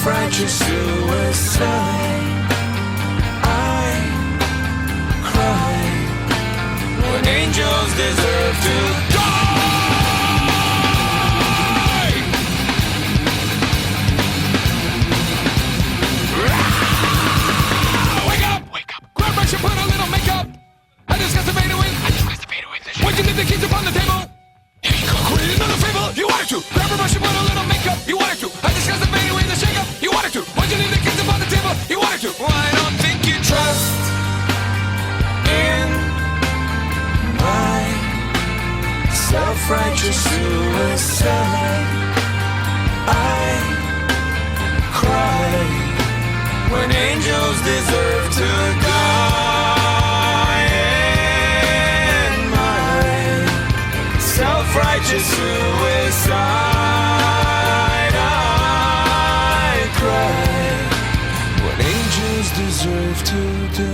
self-righteous suicide. I cry when angels deserve to die. Wake up! Wake up! Grab brush and put a little makeup. I discussed the fade away. Why'd you leave the keys upon the table? Here you go. Quit another fable. You wanted to. Grab a brush and put a little makeup. You wanted to. I discussed the fade away, the shake up. You wanted to. Why'd you leave the keys upon the table? You wanted to. Well, I don't think you trust in my self-righteous suicide. I cry when angels deserve to die. In my self-righteous suicide, I cry when angels deserve to die.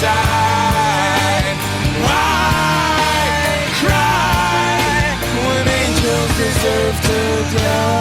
Suicide. Why cry when angels deserve to die?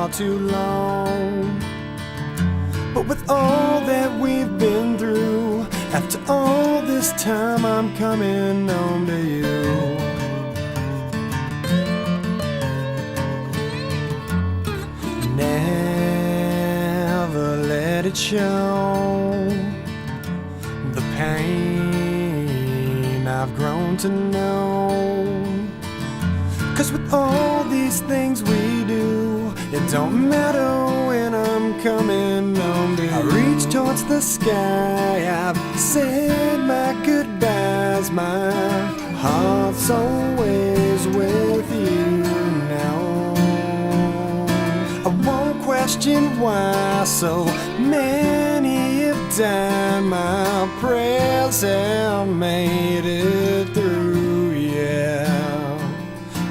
far too long. But with all that we've been through, after all this time I'm coming home to you. Never let it show the pain I've grown to know. 'Cause with all these things we do, it don't matter when I'm coming home to you. I reach towards the sky, I've said my goodbyes, my heart's always with you now. I won't question why so many have died, my prayers have made it through, yeah.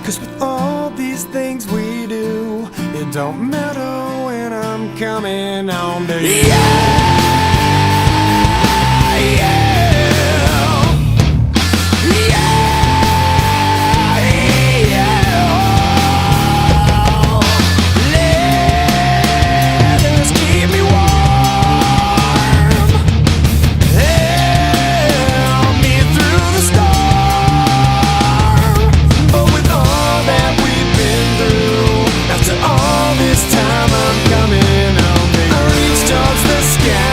'Cause with all these things we do, it don't matter when I'm coming home to you. Yeah! This time I'm coming home. I reach towards the sky.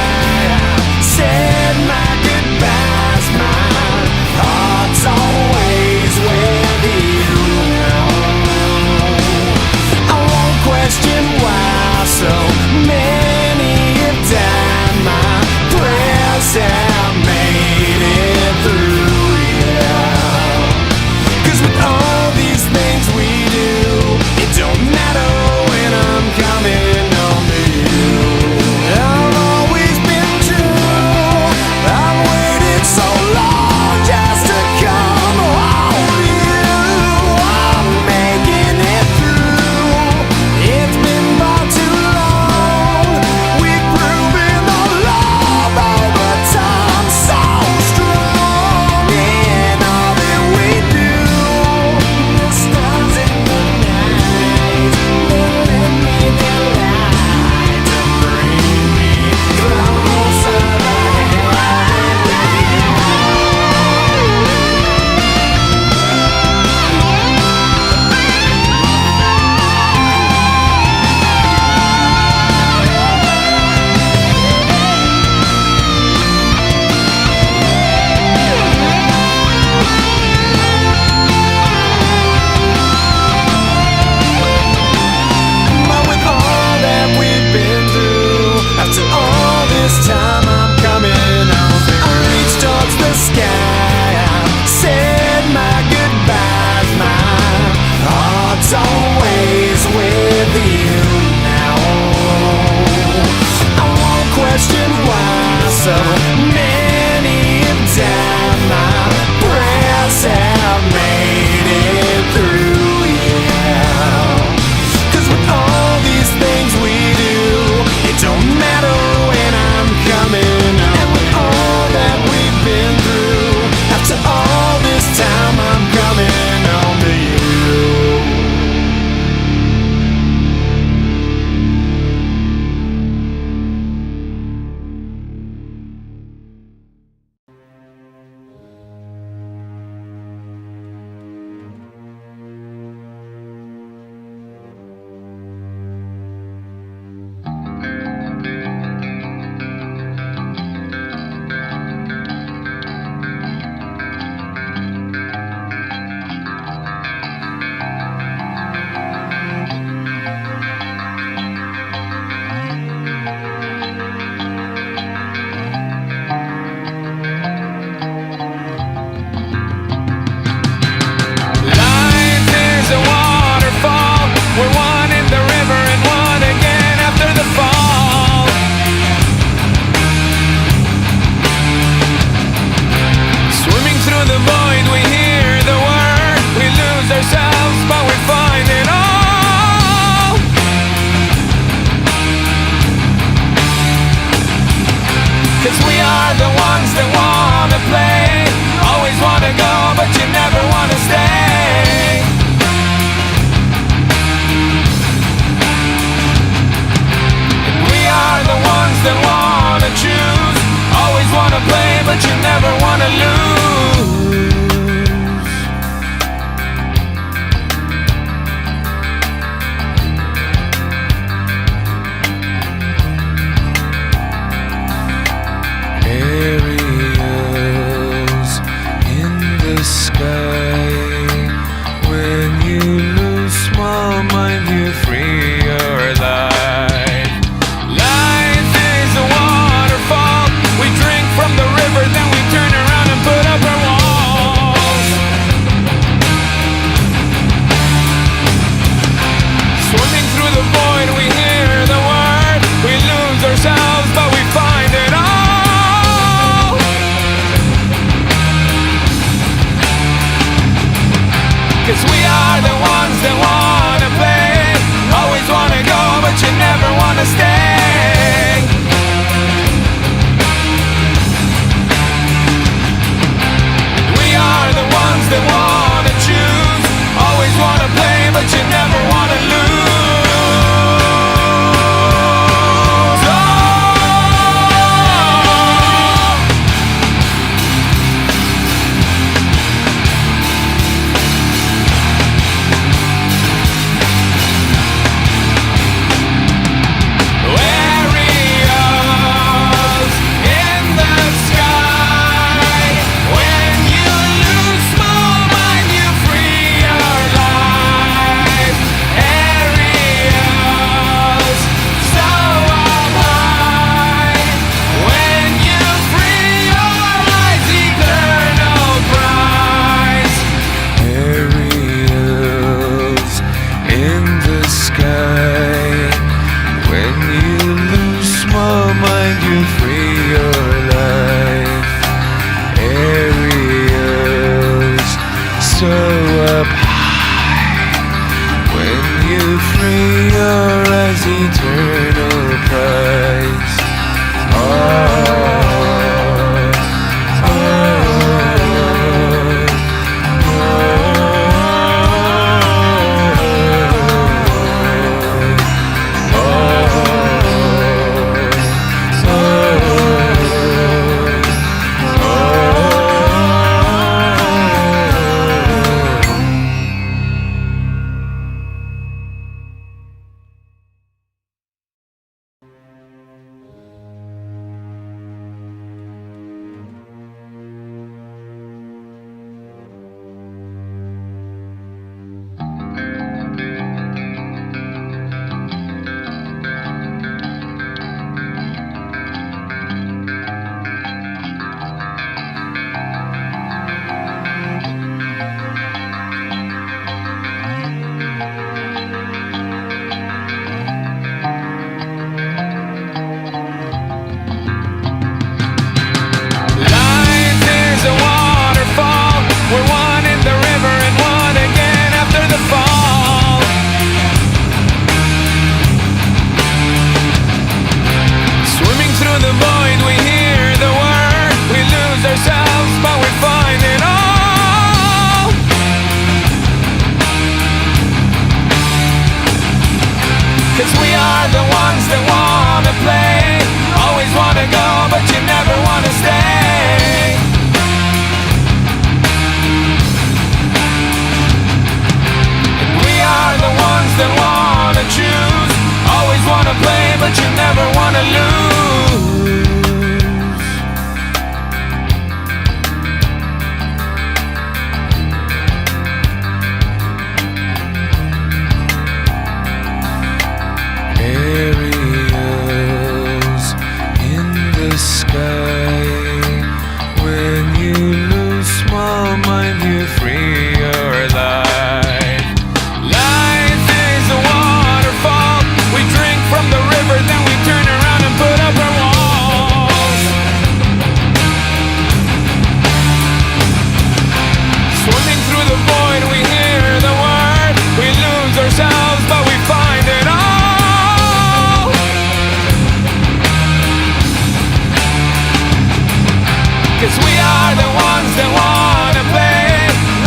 'cause we are the ones that wanna play.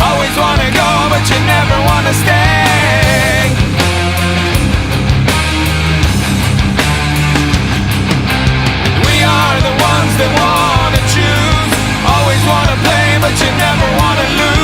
Always wanna go, but you never wanna stay. We are the ones that wanna choose. Always wanna play, but you never wanna lose.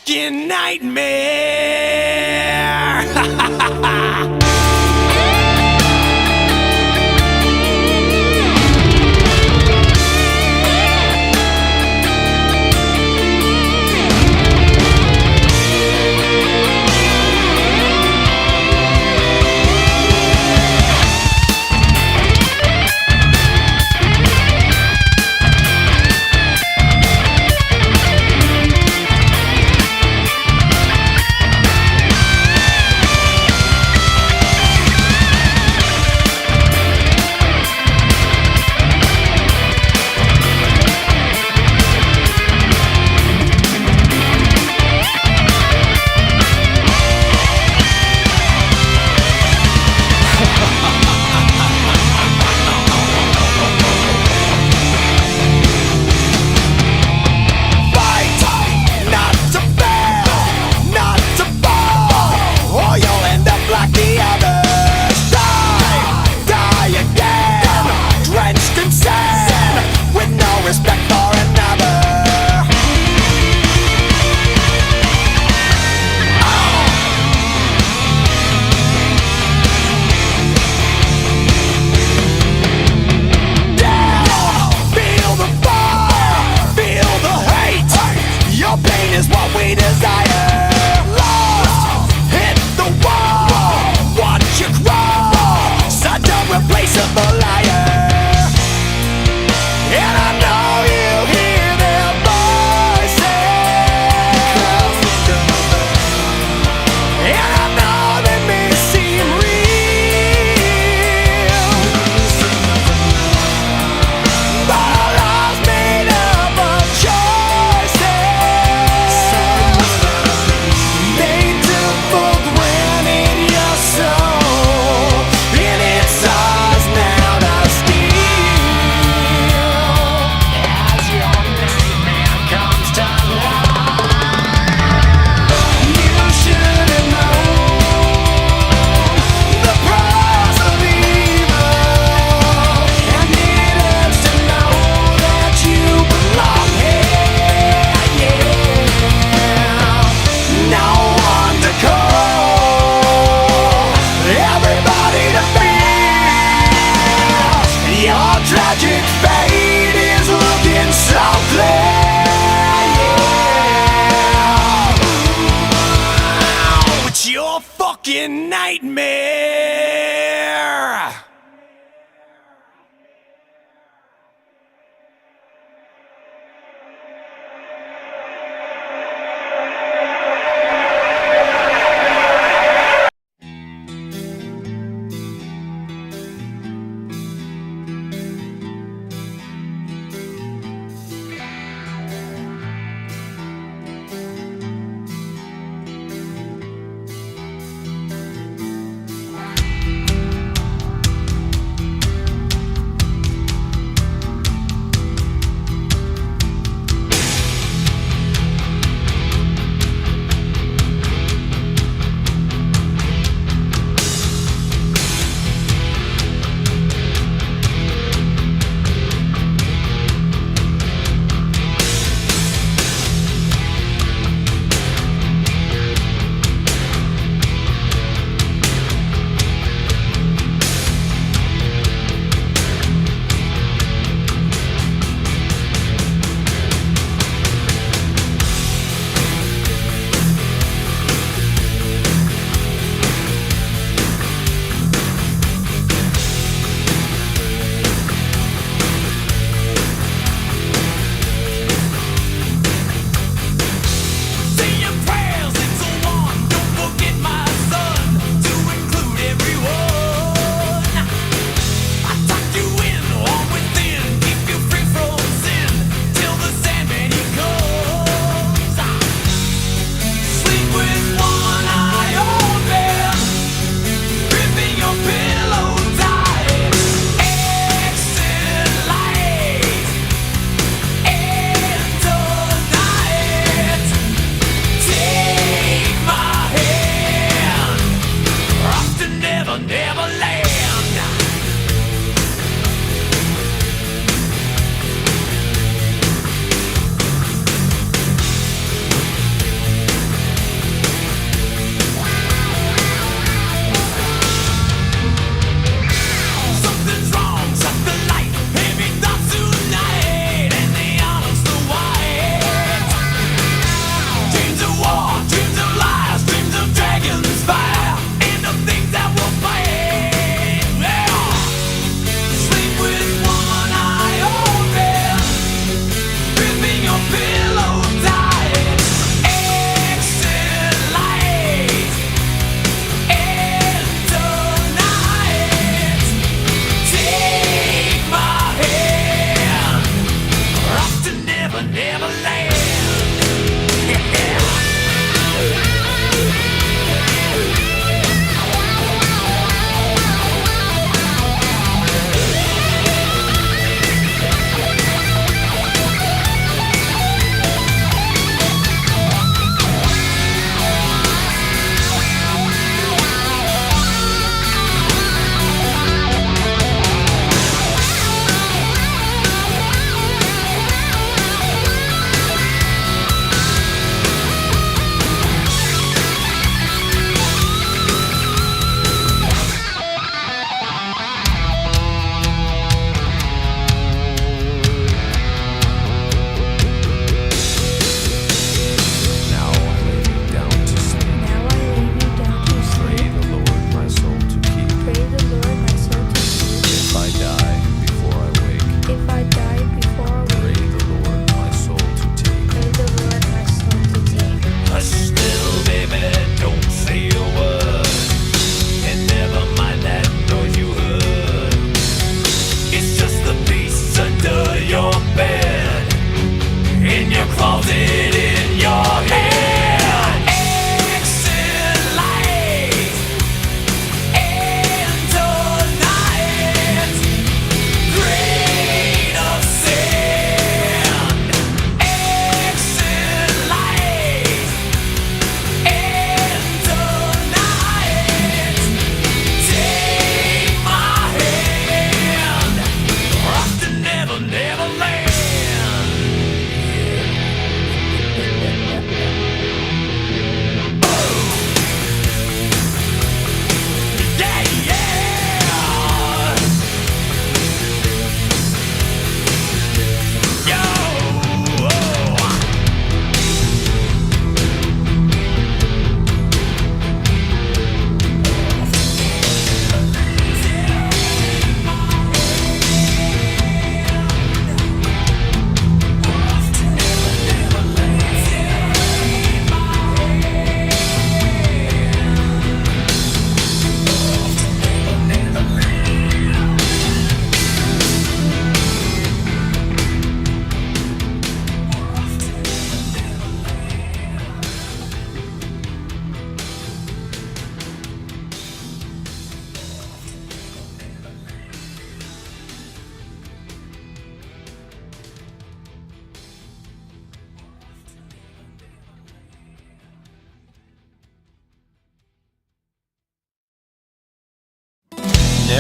fucking nightmare.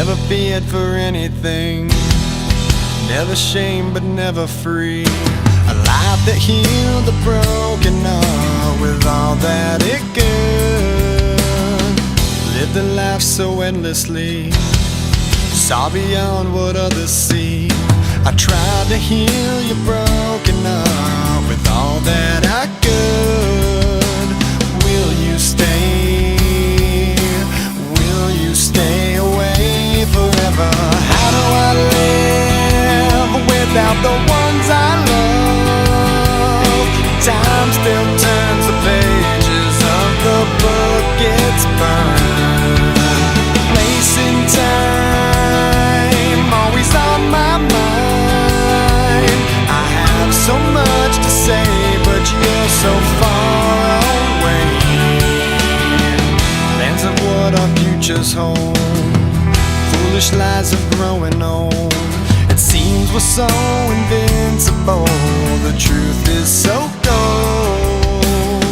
never feared for anything, never shamed but never free. A life that healed the broken heart with all that it could. Lived a life so endlessly, saw beyond what others see. I tried to heal your broken heart with all that I could. Will you stay? Will you stay away forever? How do I live without the ones I love? Time still turns the pages of the book it's burned. Place in time, always on my mind. I have so much to say, but you're so far away. Plans of what our futures hold, foolish lies of growing old. It seems we're so invincible, the truth is so cold.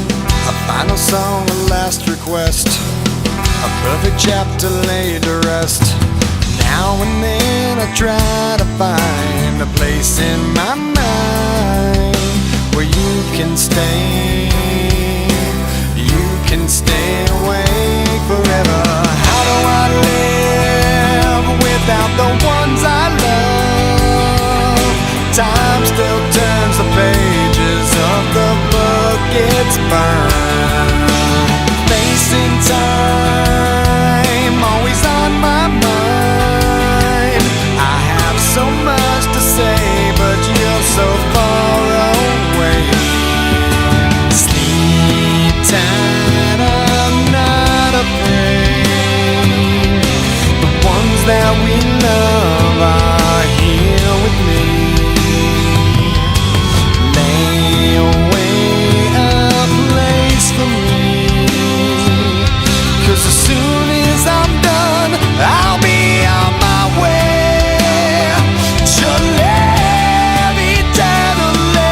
A final song, a last request, a perfect chapter laid to rest. Now and then I try to find a place in my mind where you can stay, you can stay away forever. How do I live without the ones I love? Time still turns the pages of the book it's burned. Facing time, always on my mind. I have so much to say, but you're so far away. Sleep tight, I'm not afraid. The ones that we love are here with me. Lay away a place for me, 'cause as soon as I'm done, I'll be on my way to live eternally.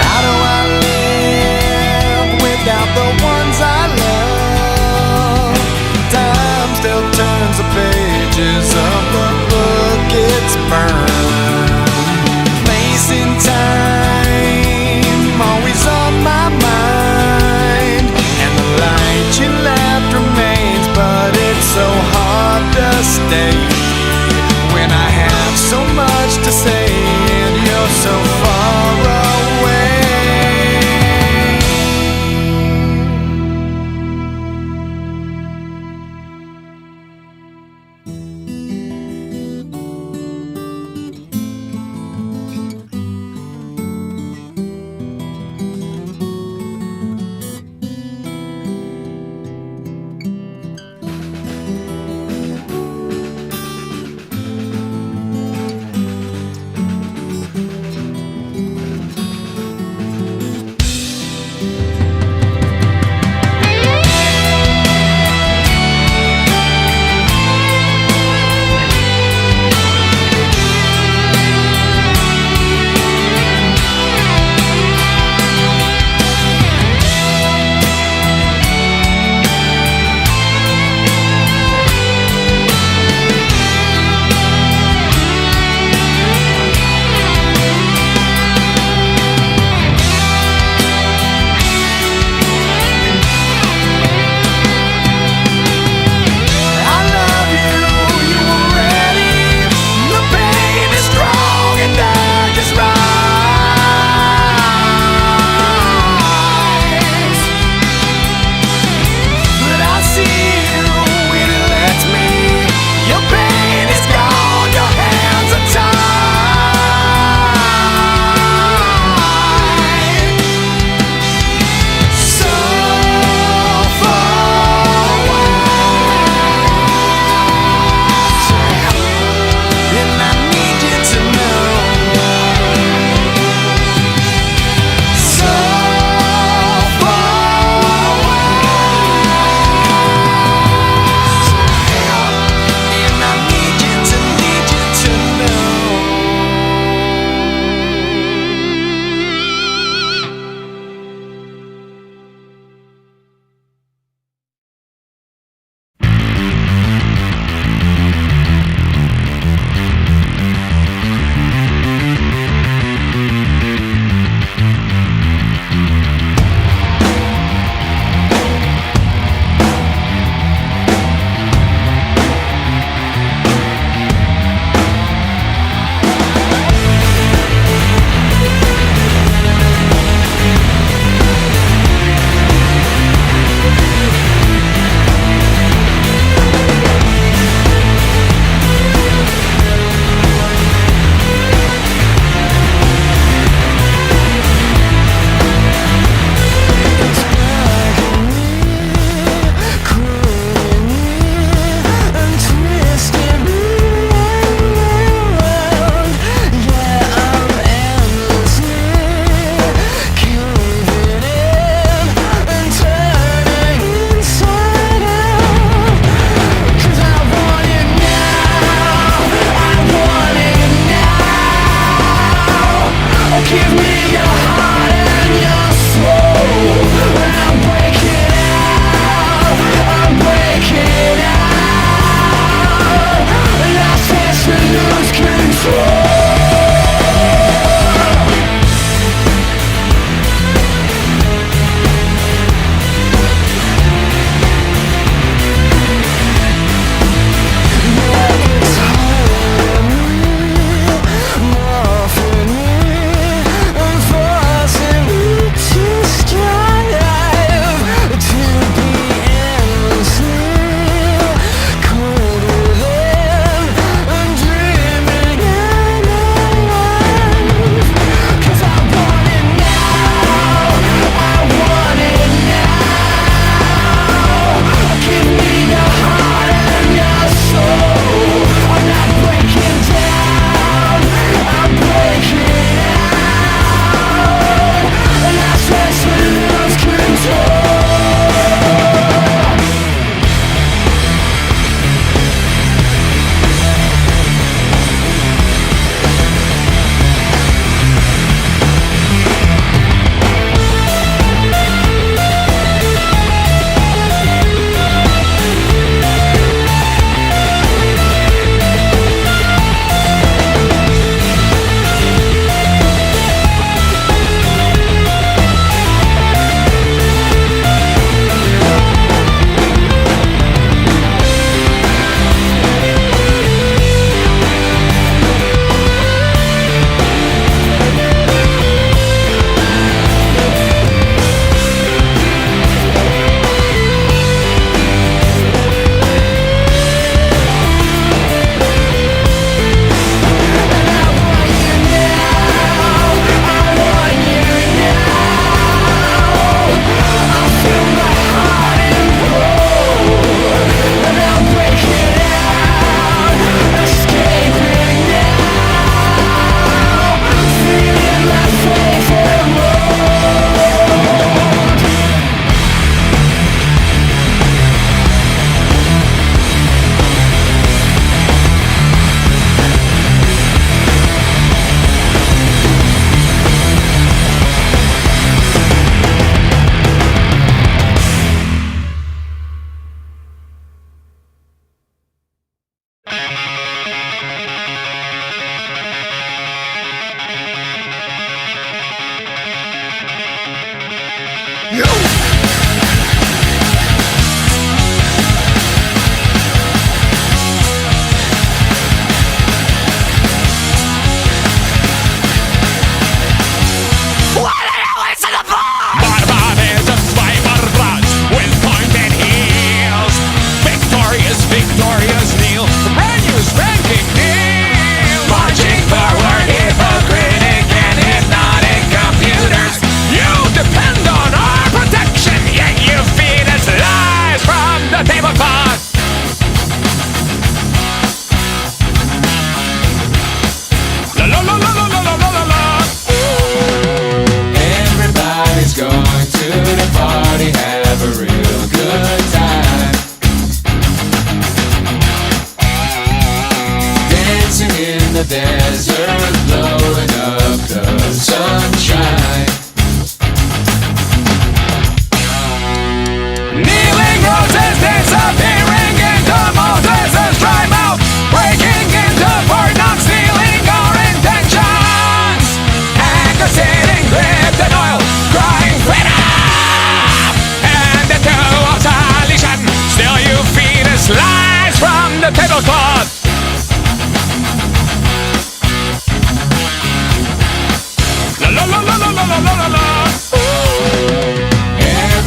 How do I live without the ones I love? Time still turns the pages of the book it's burned. Place in time, always on my mind. And the light you left remains, but it's so hard to stay when I have so much to say and you're so far away.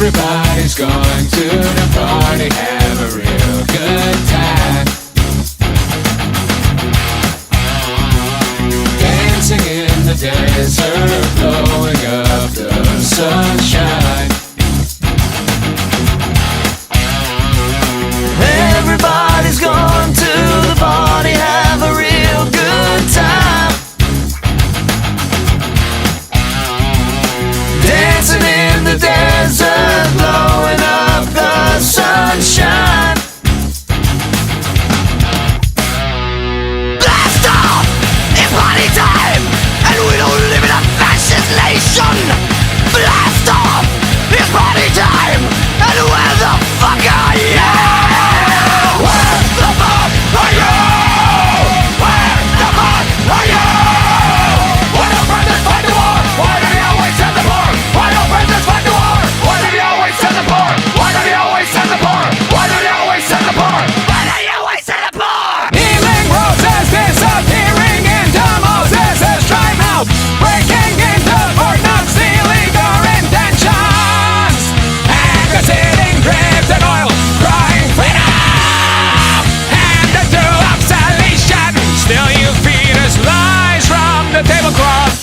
Everybody's going to the party, have a real good time. Dancing in the desert, blowing up the sunshine. Everybody's going to the party, have a real good time. Dancing in the desert, blowing up the sunshine. Blast off! It's party time, and we don't live in a fascist nation. Blast off! It's party time, and where the fuck are you? Where the fuck are you? Where the fuck are you? Why don't presidents fight the war? Why do they always send the poor? Why don't presidents fight the war? Why do they always send the poor? Why do they always send the poor? Why do they always send the poor? Why do you always say the poor? Healing roses disappearing into Moses' dry mouth, breaking into Fort Knox, sealing their intentions, and the sitting graves and oil, crying freedom, and to obsolescence. Still you feed us lies from the tablecloth.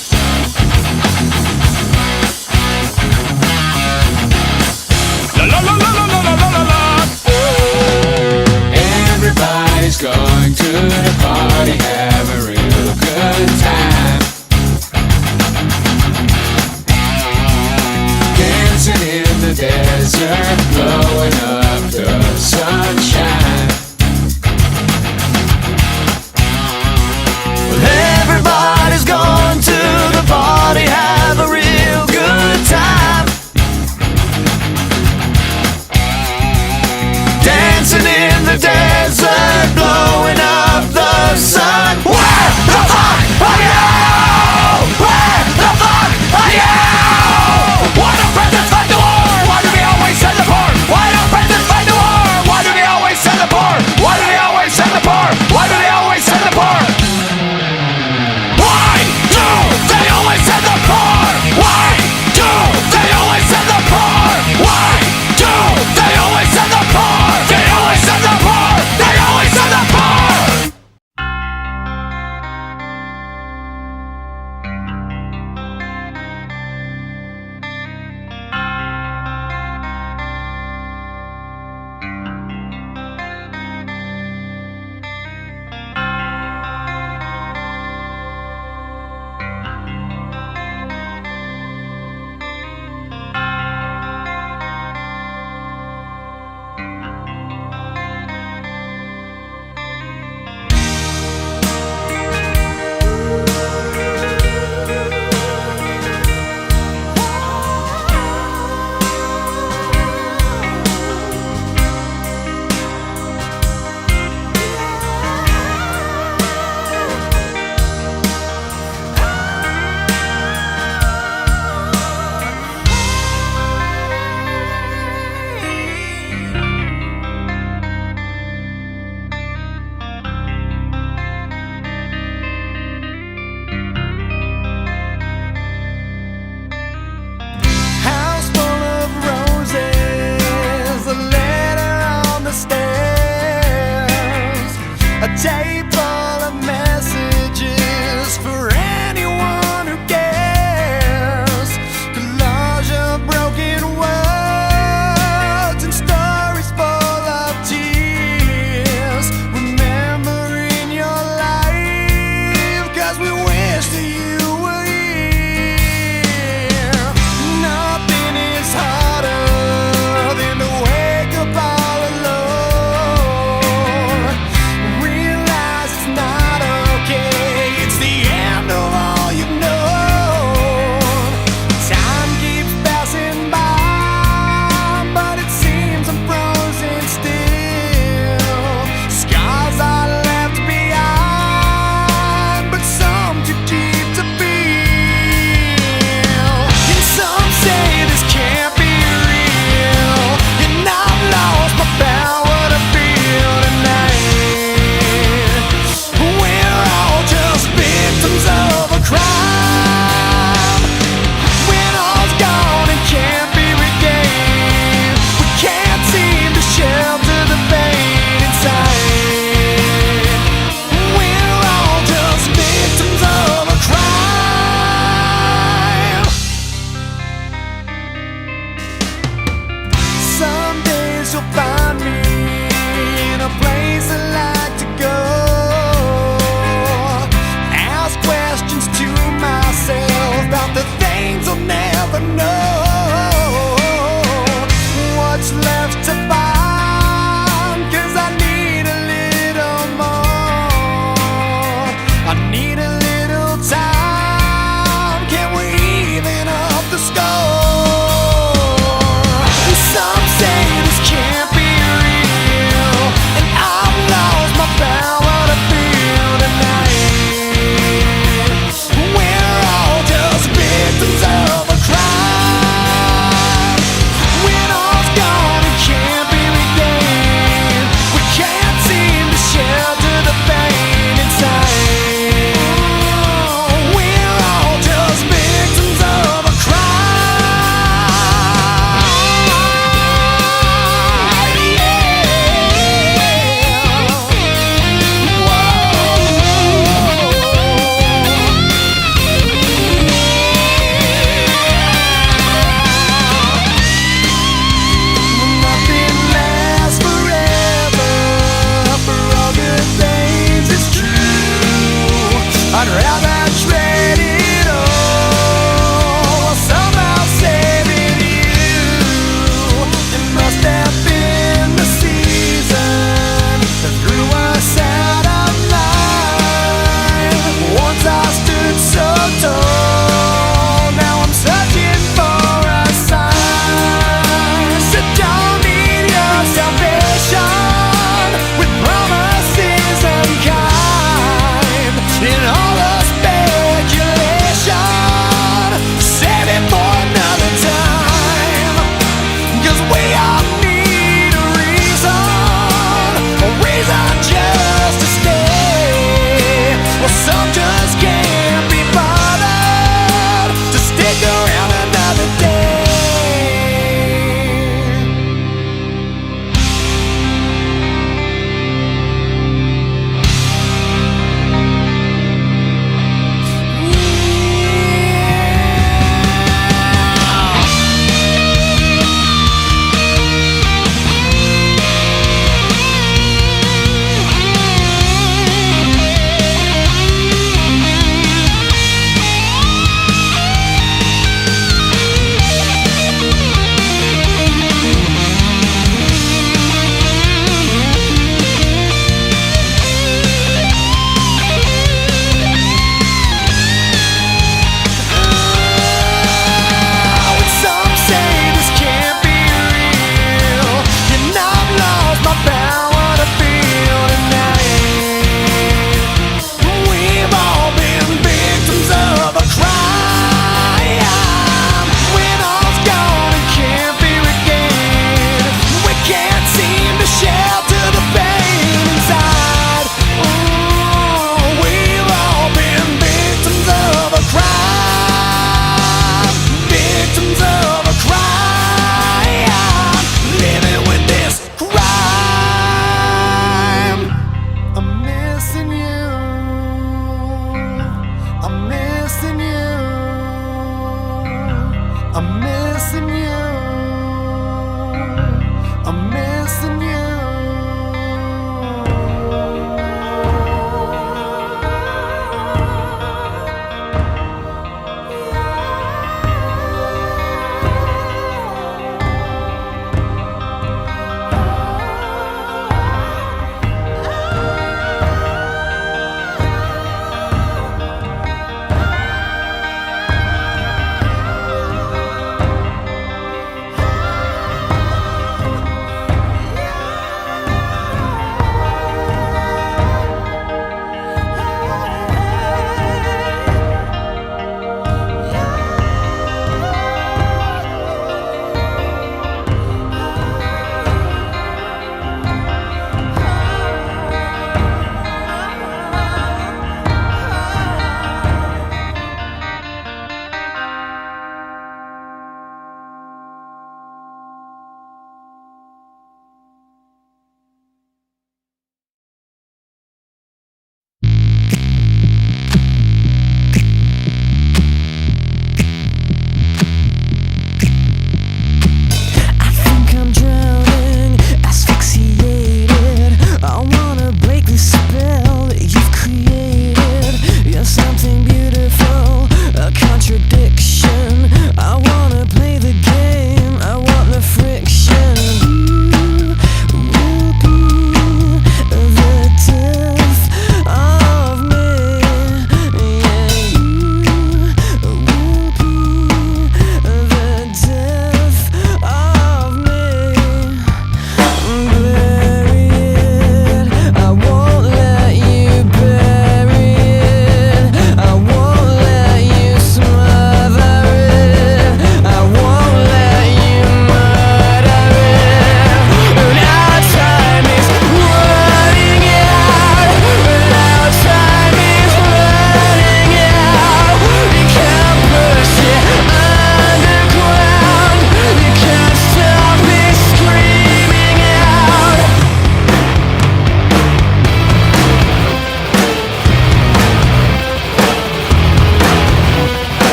La la la la la la la la la. Everybody's going to the party, have a real good time. Dancing in the desert, blowing up the sunshine. Everybody's going to the party, have a real good time. Dancing in the desert, blowing up the sun. Where the fuck are you? Where the fuck are you? Why don't presidents fight the war? Why do they always send the poor? Why don't presidents Some days you'll find me in a place I like to go. Ask questions to myself about the things I'll never know. What's left to find? 'Cause I need a little more. I need a little time. Can we even up the score? Some say this can't be real.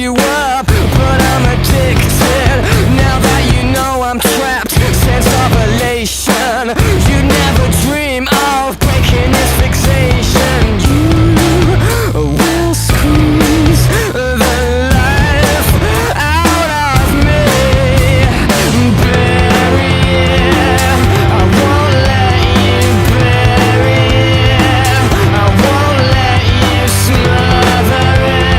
you up, but I'm addicted. Now that you know I'm trapped, sense of elation. You never dream of breaking this fixation. You will squeeze the life out of me, bury it. I won't let you bury it. I won't let you smother it.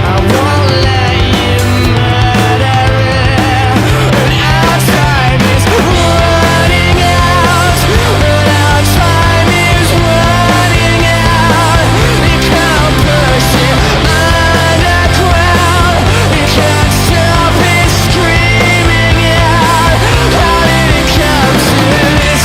I won't let you murder it. And our time is running out. And our time is running out. You can't push it underground. You can't stop it screaming out. How did it come to this?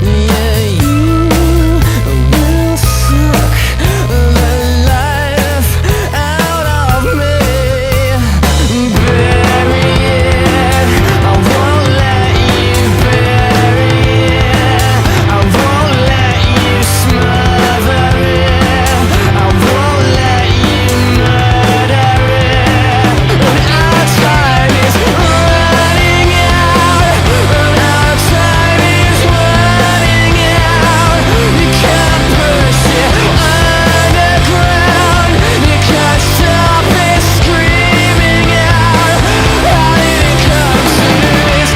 Yeah, you will suck the life out of me, bury it. I won't let you bury it. I won't let you smother it. I won't let you murder it. And our time is running out. And our time is running out. You can't push it underground. You can't stop it screaming out. How did it come to this?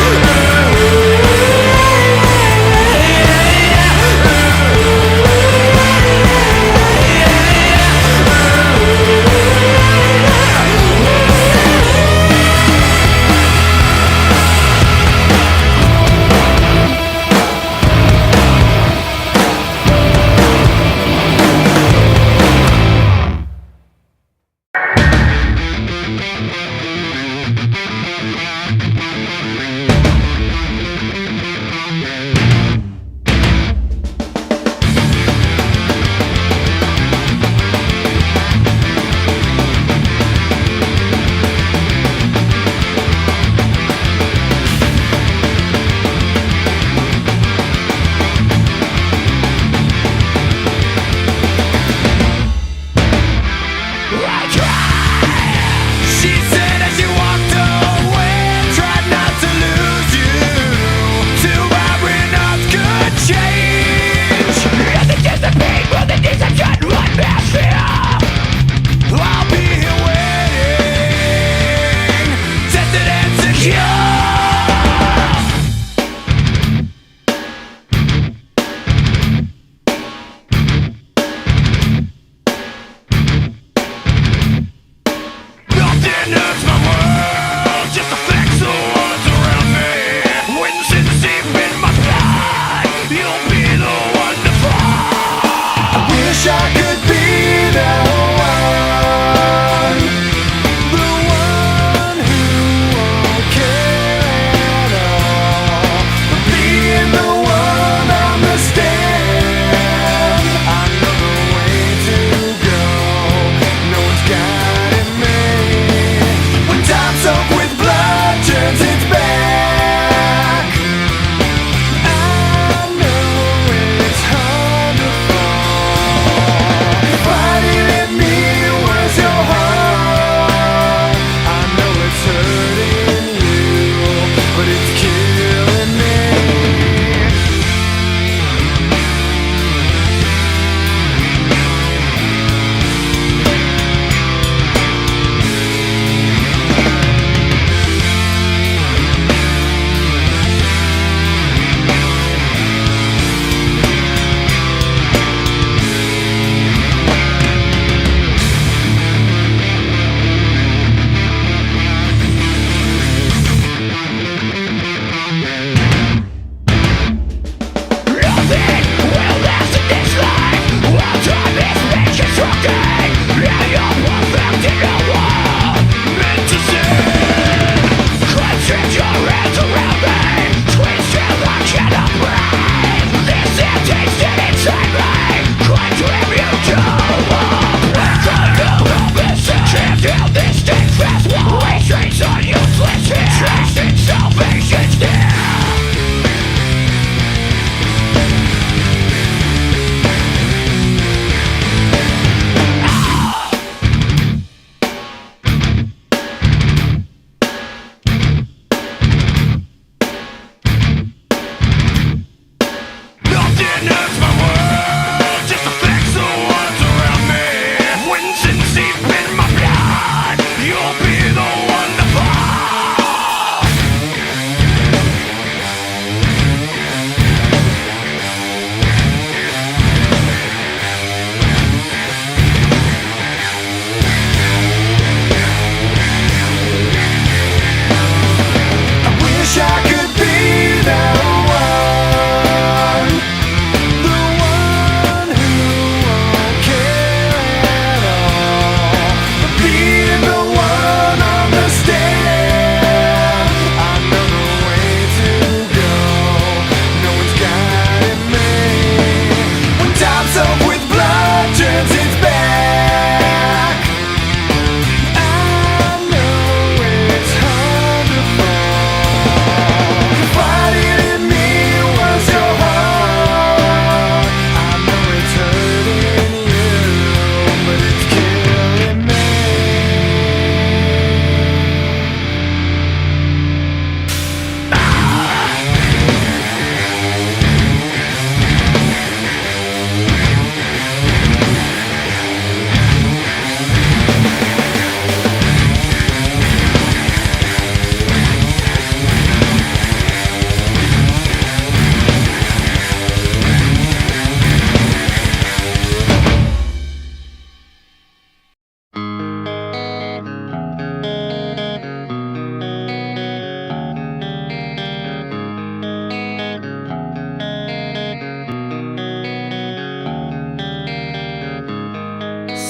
She said as she walked away, tried not to lose you. Too bad we're not good change. Nothing just a pain, but the deception one bad fear. I'll be here waiting, tested and secure. Nothing hurts my world, just affects the ones around me. When sin's deep in my blood, you'll be the one to fall. Wish I could be the one who won't care at all. But being the one on the stand, I know the way to go. No one's guiding me. When time's up with blood turns its back, I know it's hard to fall. Fighting at me was your heart. I know it's hurting you, but it's killing me. Nothing will last in this life. One time is been constructed. Now you're perfect in the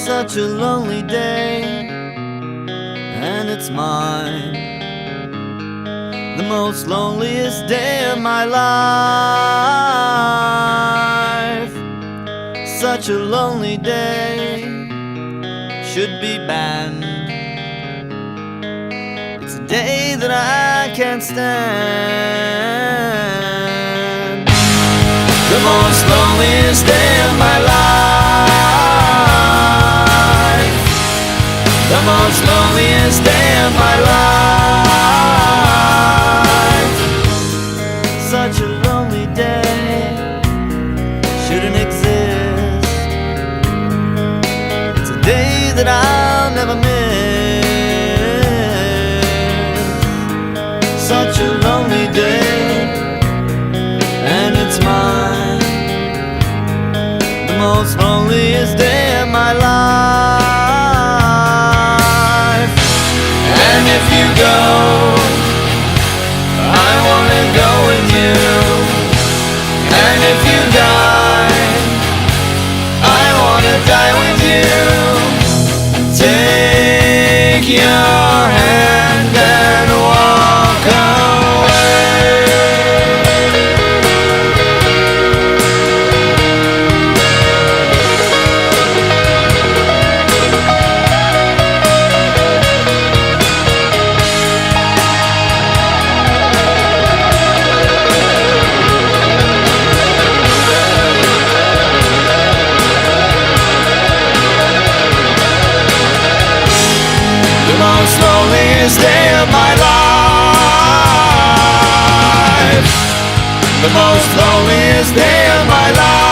such a lonely day, and it's mine, the most loneliest day of my life. Such a lonely day should be banned. It's a day that I can't stand. The most loneliest day of my life. The most loneliest day of my life. Such a lonely day shouldn't exist. It's a day that I'll never miss. Such a lonely day, and it's mine, the most loneliest day of my life. And if you go, I wanna go with you. And if you die, I wanna die with you. Take your hand and walk away. The most loneliest day of my life. The most loneliest day of my life.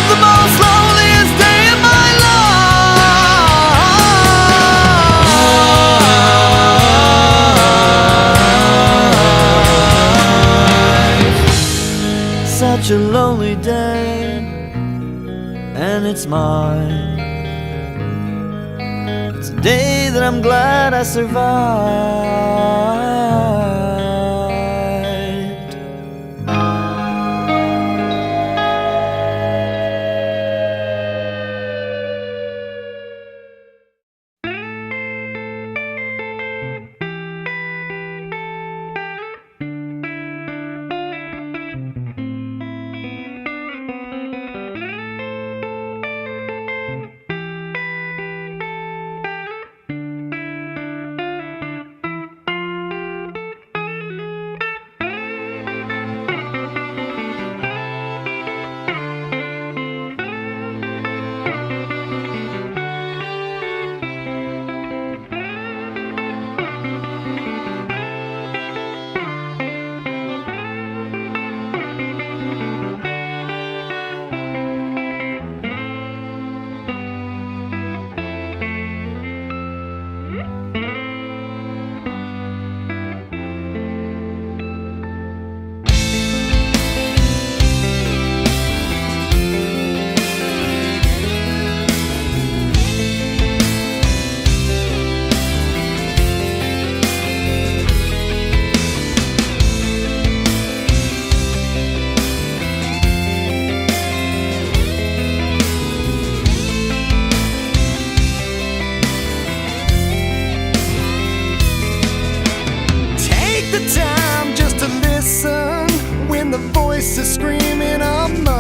The most loneliest day of my life. Such a lonely day, and it's mine. It's a day that I'm glad I survived.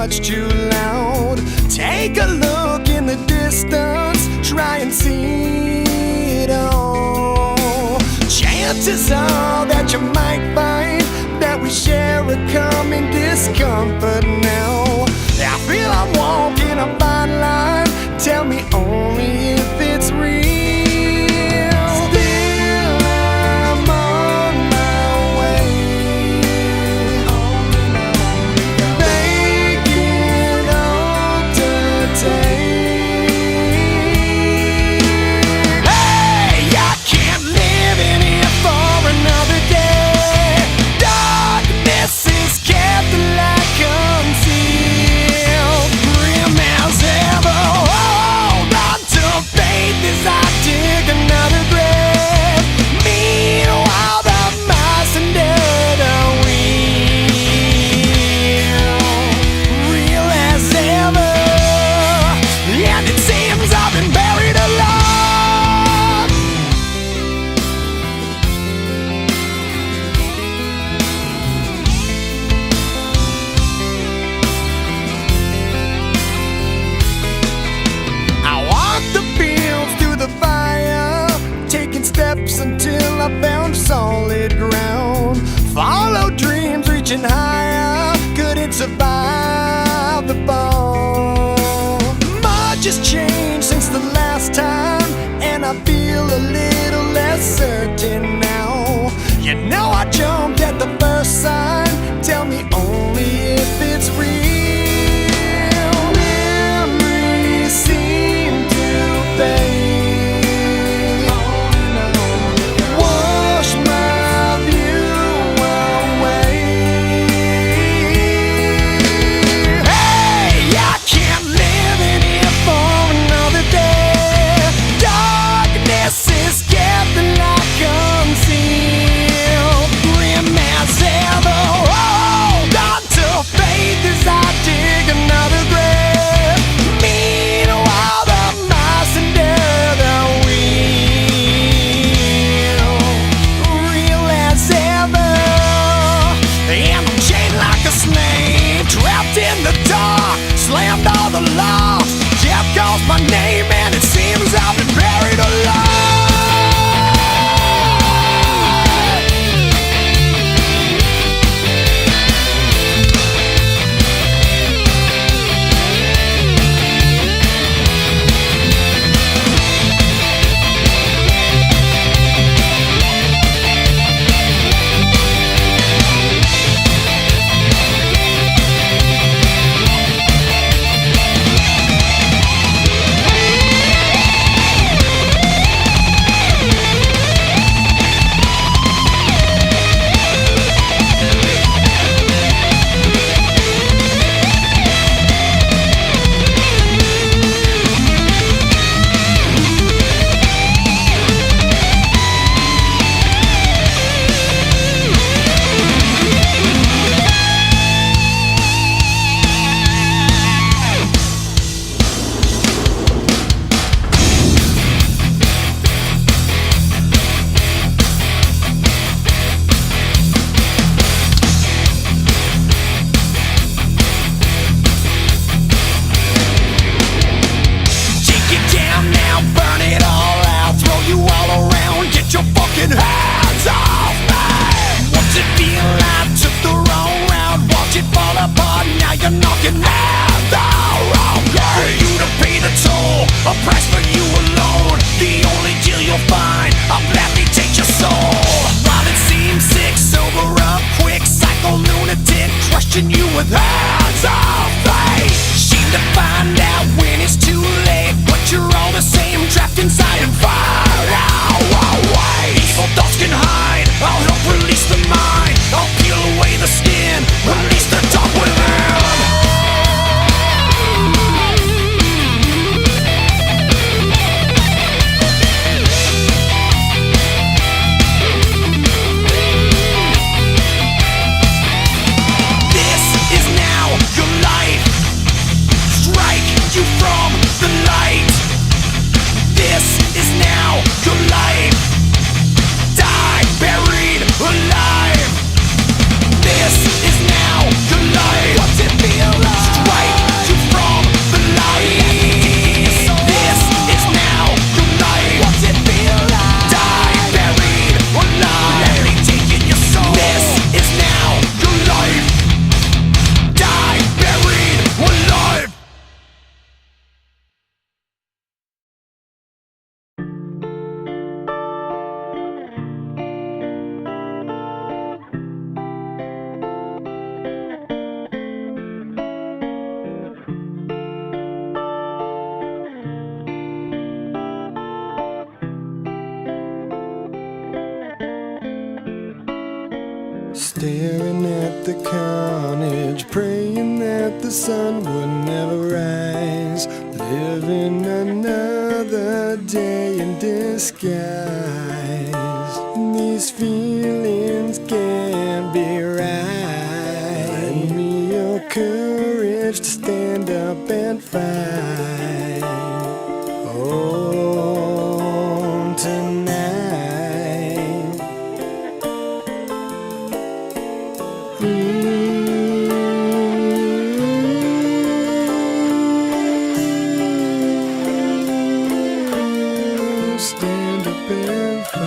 Too loud. Take a look in the distance, try and see it all. Chances are that you might find that we share a common discomfort now. I feel I'm walking a fine line. Tell me only if it's real. Still, I'm on my way. Hey, I can't live in here for another day. Darkness is kept the light concealed. solid ground. Follow dreams reaching higher, couldn't survive the fall. Much has changed since the last time, and I feel a little less certain now. You know I jumped at the first sign, tell me only if it's real. Memories seem to fade, wash my view away. Hey, I can't live in here for another day. Darkness is gathering like concealed. Grim as ever, hold on to faith as I dig another grave. Meanwhile, the mice endure the wheel. Real as ever, and I'm chained like a slave, trapped in the dark, slammed all the locks. Death calls my name, and it seems I've been buried alive. Staring at the carnage, praying that the sun would never rise. Living another day in disguise. These feelings can't be right. Lend me your courage to stand up and fight. Oh, tonight. Stand up and fight.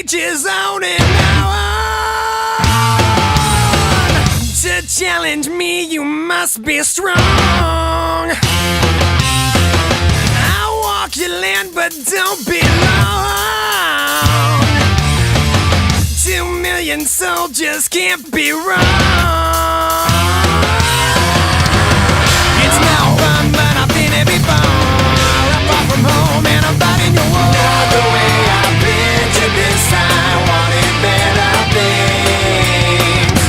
reaches on and on. To challenge me, you must be strong. I'll walk your land, but don't be long. 2 million soldiers can't be wrong. It's no fun, but I've been here before. Far from home and I'm fighting your war. Not the way I've been to this. I wanted better things.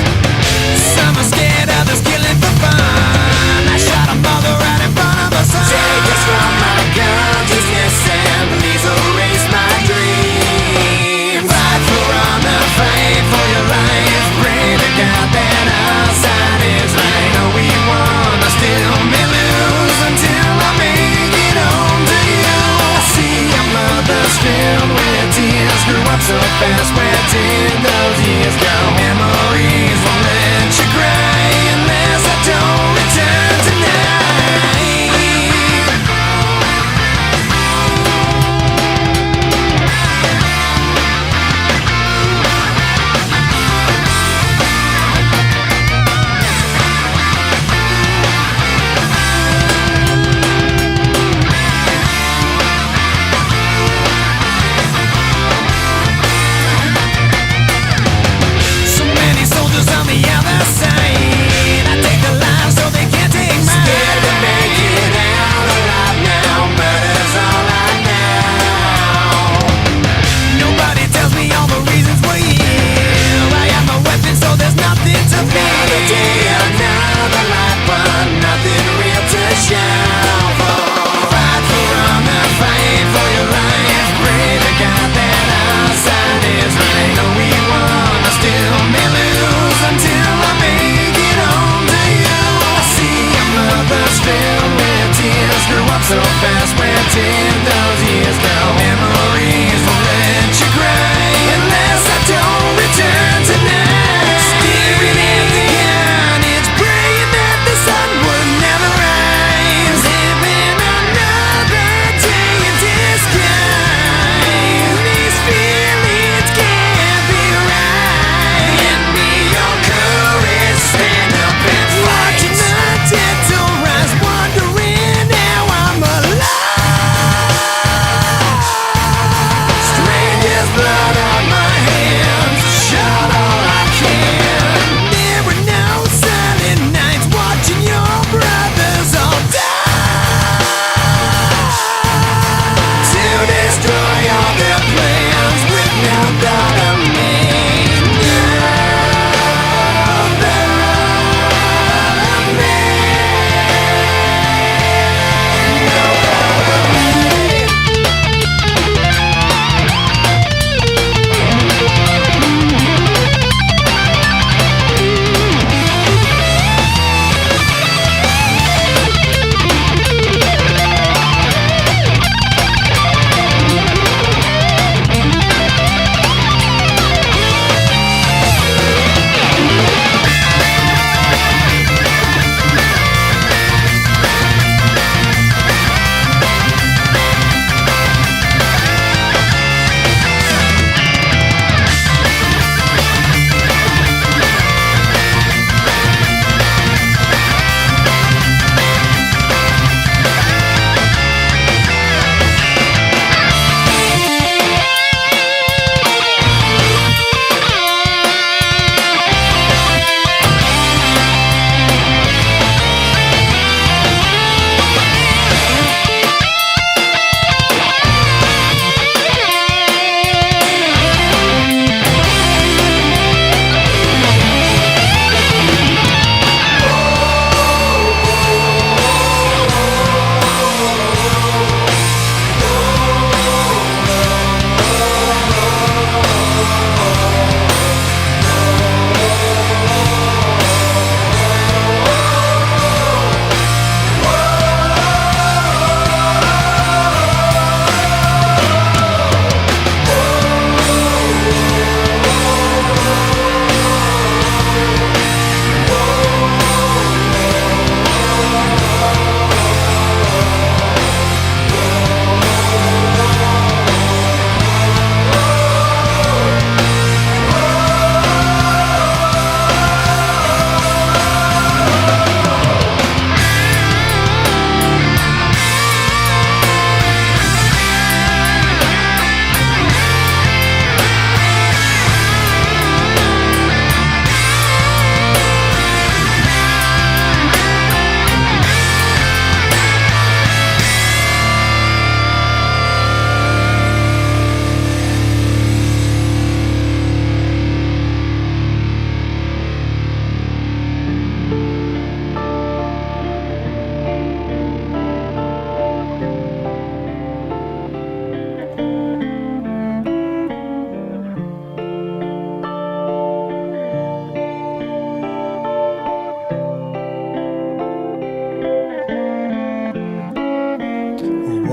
Some are scared, others killing for fun. I shot a mother right in front of a son. Take us from my consciousness and please erase my dreams. Fight for honor, fight for your life. Pray to God that our side is right. No, we won, I still may lose until I make it home to you. I see our mothers filled with tears. Grew up so fast, where did those years go? Memories won't let you cry unless I don't return tonight. So many soldiers on the other side. I take the lives so they can't take mine. Scared to make it out alive now. Murder's all I know. Nobody tells me all the reasons we're here. I have my weapon, so there's nothing to fear. Another day, another life, but nothing real to shout for. Fight for honor, fight for your life. Pray to God that our side is right. No, we won, I still may lose until I make it home to you. I see our mothers filled with tears. Grew up so fast, where did those years go? Memories won't let you cry unless I don't return tonight. Staring at the gun, it's praying that the sun would never rise. Living another day in disguise. These feelings can't be right. Lend me your courage, stand up and fight. Watching the dead don't rise, wondering how I'm alive.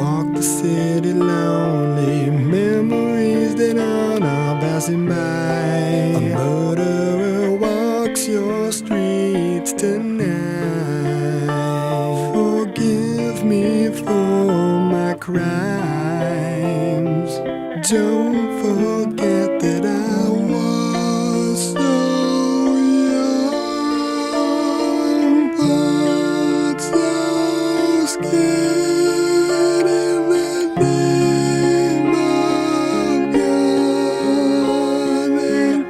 walk the city lonely, memories that are passing by. A murderer walks your streets tonight. Forgive me for my crimes. Don't forget that I was so young, but so scared in the name of God and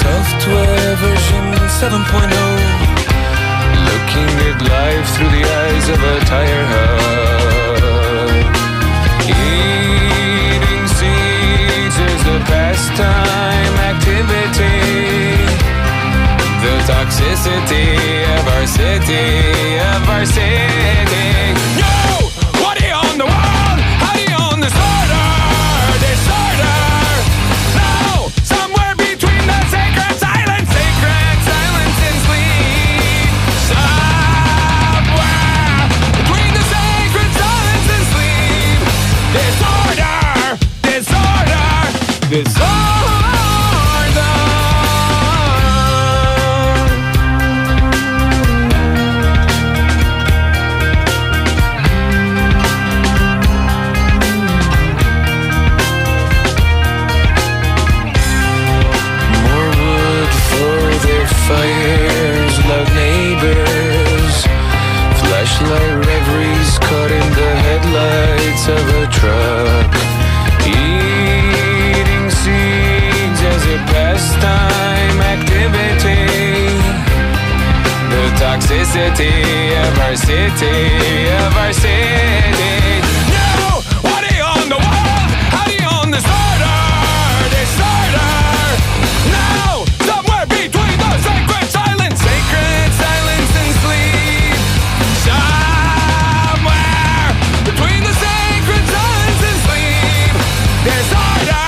Software version 7.0. Looking at life through the eyes of a tire hub. Eating seeds is a pastime activity. The toxicity of our city, Yo! What do you own the world? How do you own the disorder? No! Somewhere between the sacred silence and sleep. Somewhere between the sacred silence and sleep. Disorder. Fires, loud neighbors, flashlight reveries caught in the headlights of a truck. Eating seeds as a pastime activity. The toxicity of our city, No! What do you own the world? How do you own the disorder? No! Somewhere between the sacred silence and sleep. Somewhere between the sacred silence and sleep. Disorder.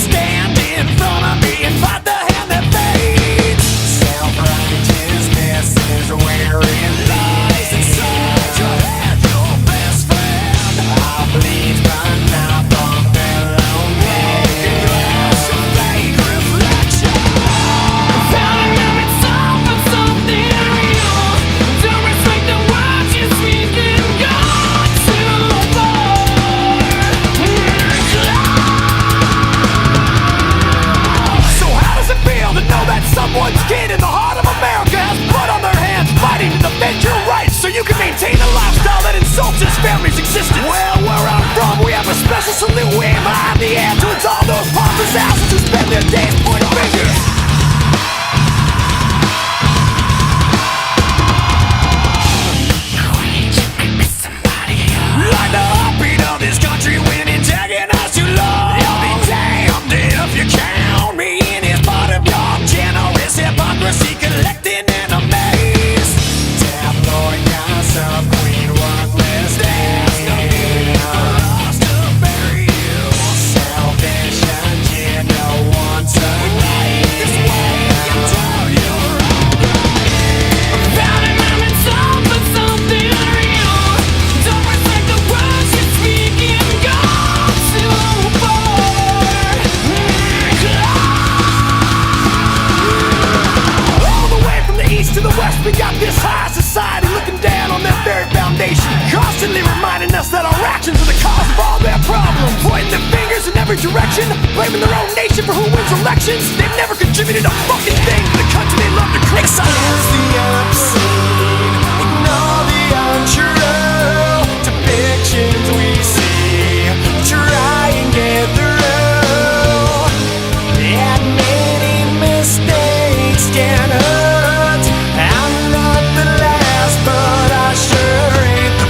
stand in front of me and fight the hand that fades. Self-righteousness is wearing Lies inside your head, your best friend. I bleed my knife on fellow men. Glass of fake reflection. Found a it's all for something real. Don't respect the words you speak and God too far. So how does it feel to know that someone's kid in the heart of America has blood on their hands, fighting to defend your rights so you can maintain a lifestyle that insults his family's existence? Well, where I'm from, we have a special salute we aim high in the air towards all those pompous asses who spend their days pointing fingers. Like the heartbeat of this country when antagonized too long. I'll be damned if you count me in as part of your generous hypocrisy collecting enemies. Tabloid gossip, queen worthless There's no need for us to bury you. selfish agenda wants a This way until you're alright. Found a moment's all for something real. Don't respect the words you speak in God too far. All the way from the east to the west, we got this high society looking down on that very foundation, constantly reminding us that our actions are the cause of all their problems, pointing their fingers in every direction, blaming their own nation for who wins elections. They've never contributed a fucking thing to the country they love to criticize. Is the obscene, ignore the untrue depictions we see, try and get through. Admitting mistakes can hurt. I'm not the last, but I sure ain't the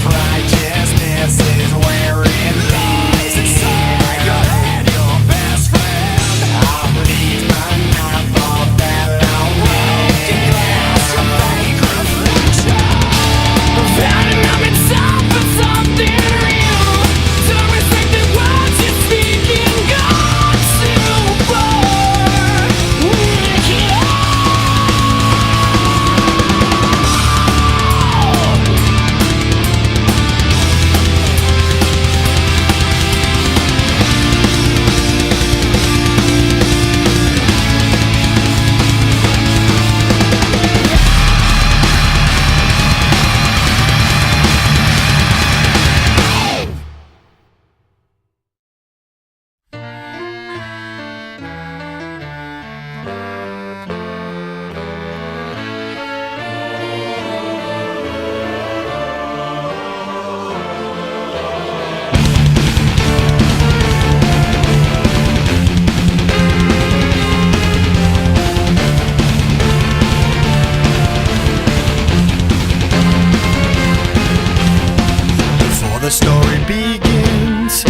self-righteousness is wearing Lies inside your head, your best friend. I bleed my knife on fellow Broken glass of fake reflection. Found a moment's all for something real. Don't respect the words you speak in God too far. Before the story begins,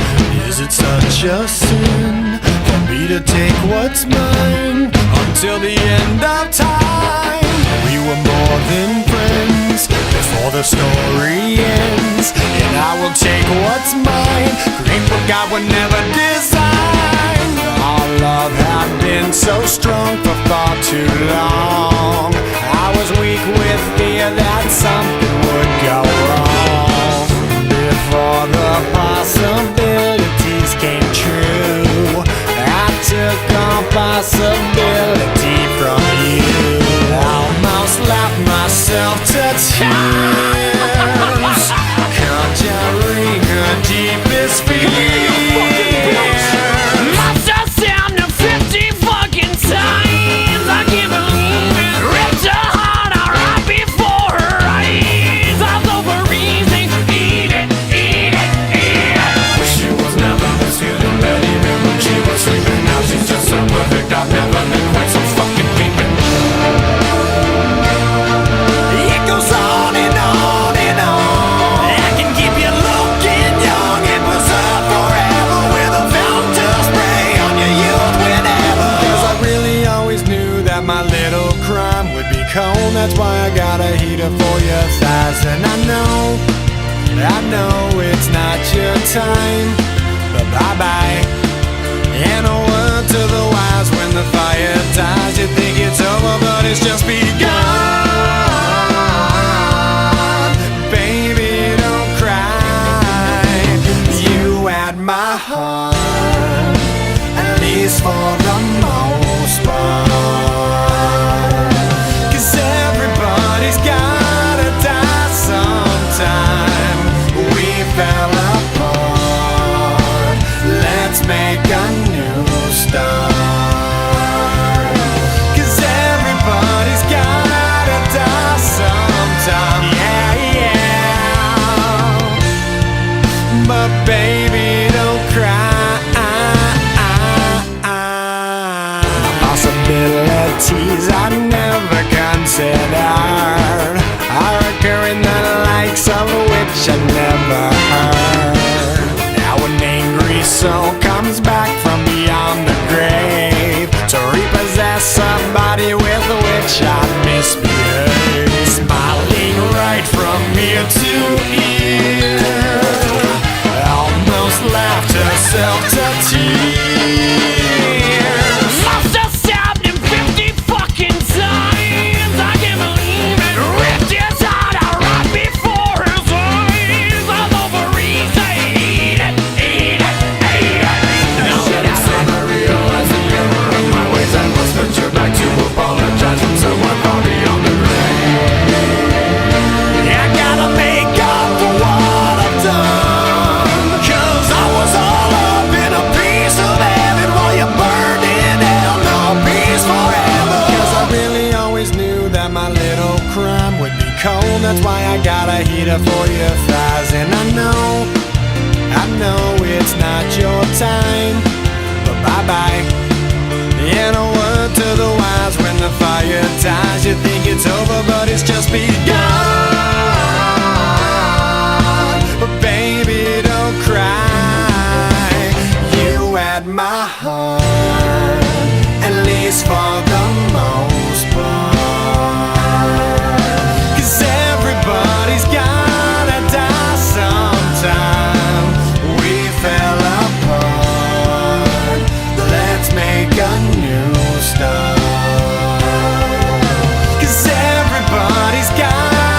is it such a sin for me to take what's mine until the end of time? We were more than friends before the story ends, and I will take what's mine, create what God would never design. Our love had been so strong for far too long. I was weak with fear that something would go wrong before the possibilities came true. I took possibility from you. Almost left myself to tears, conjuring her deepest fears. Must have sound of 50 fucking times. I can't believe it. Ripped her heart out right before her eyes. I was overeasy. Eat it, eat it, eat it. She was never this good and bad even when she was sleeping. Now she's just so perfect, I've never been quite so fucking peeping. It goes on and on and on. I can keep you looking young and preserved forever with a fountain spray on your youth whenever. 'Cause I really always knew that my little crime would be cold. That's why I got a heater for your thighs. And I know it's not your time, but bye-bye. And a word to the wise, when the fire dies, you think it's over, but it's just begun. Baby, don't cry. You had my heart, at least for the most part. 'Cause everybody's gotta die sometime. We fell apart. Let's make a new start. 'Cause everybody's gotta die sometime. Yeah, yeah. But baby, don't cry. Possibilities I never considered are occurring, the likes of which I never heard. Now an angry soul comes back from beyond the grave to repossess somebody with which I misbehaved. Smiling right from ear to ear, almost laughed herself to tears. Must have stabbed him 50 fucking times. I can't believe it. Ripped his heart out right before his eyes. I was overeasy. Eat it, eat it, eat it. Now that it's time I realize the error of my ways, I must venture back to apologize from someone far beyond the grave. I gotta make up for what I've done, 'cause I was all up in a piece of heaven while you burned in hell. No peace forever. 'Cause I really always knew that my little crime would be cold. That's why I got a heater for your thighs. And I know it's not your time, but bye-bye. And a word to the wise, when the fire dies, you think it's over, but it's just begun. But baby, don't cry. You had my heart, at least for the most part. 'Cause everybody's gotta die sometime. We fell apart. Let's make a new start. 'Cause everybody's got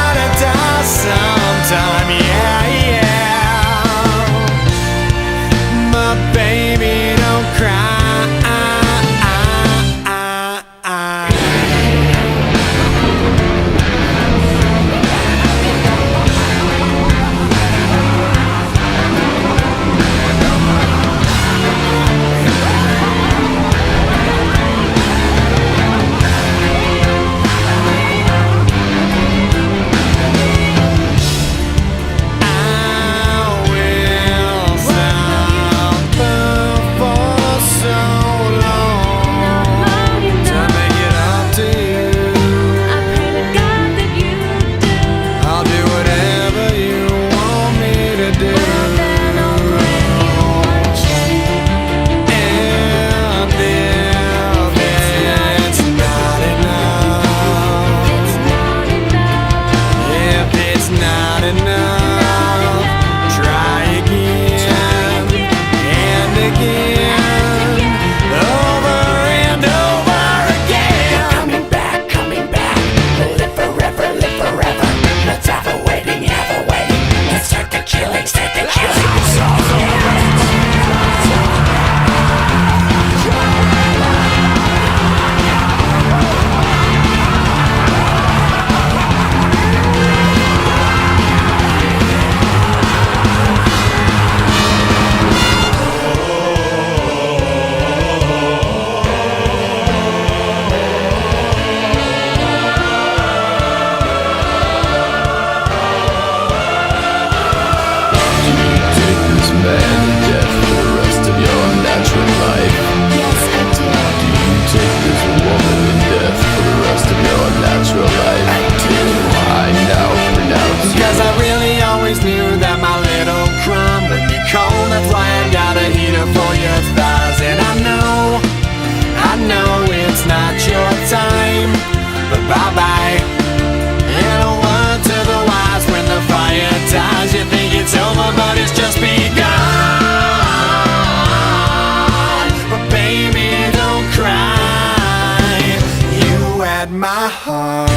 my heart,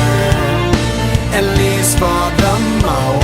at least for the moment.